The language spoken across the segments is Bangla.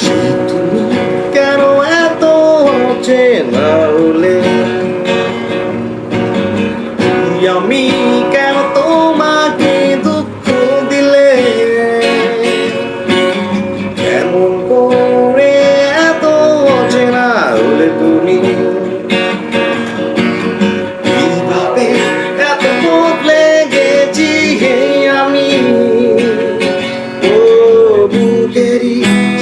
সেই তুমি কেন এত চেনা হলে, আমি কেন তোমাকে দুঃখ দিলে, কেমন করে এত চেনা হলে তুমি, কিভাবে এত বদলে গেছি আমি। ও বুকেরই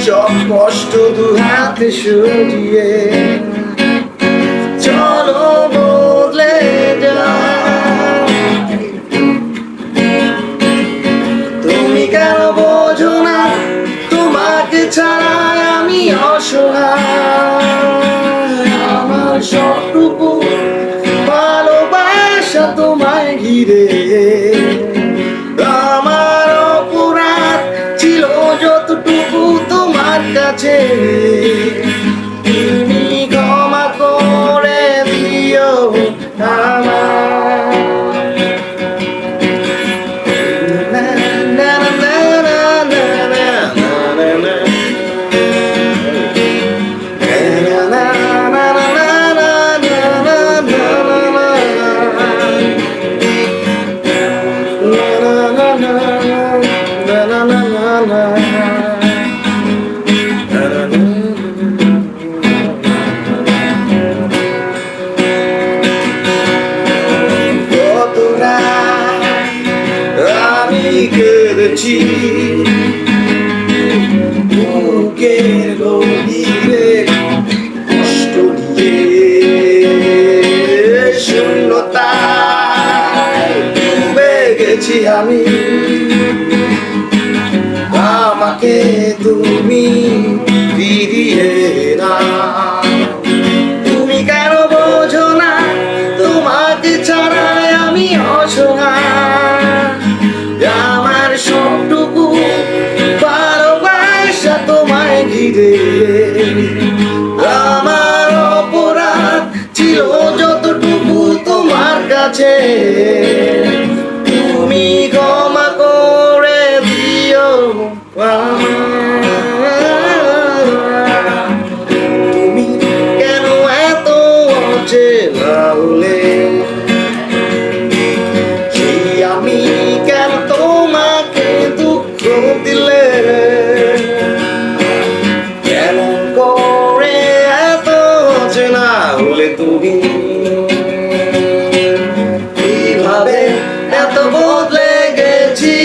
সব কষ্ট দু হাতে সরিয়ে চলো বদলে যাও। তুমি কেন বোঝো না তোমাকে ছাড়া আমি অসহায়, আমার সবটুকু ভালোবাসা তোমায় ঘিরে, আমার অপরাধ ছিল যতটুকু তোমার কাছে, তুমি ক্ষমা করে দিও আমায়। আমি কেঁদেছি বুকের গভীরে কষ্ট নিয়ে, শূন্যতায় ডুবে গেছি আমি, আমাকে তুমি ফিরিয়ে না। তুমি কেন বোঝো না তোমাকে ছাড়া আমি অসহায়, আমার সবটুকু ভালোবাসা তোমায় ঘিরে, আমার অপরাধ ছিল যতটুকু তোমার কাছে, তুমি ক্ষমা করে দিও আমায়। তুমি কেন এত অচেনা হলে, সেই আমি কেন তোমাকে দুঃখ দিলে, কেমন করে এত চেনা হলে তুমি, কিভাবে এত বদলে গেছি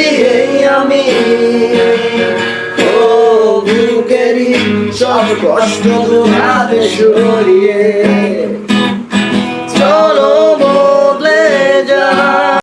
আমি। ও বুকেরই সব কষ্ট দু হাতে সরিয়ে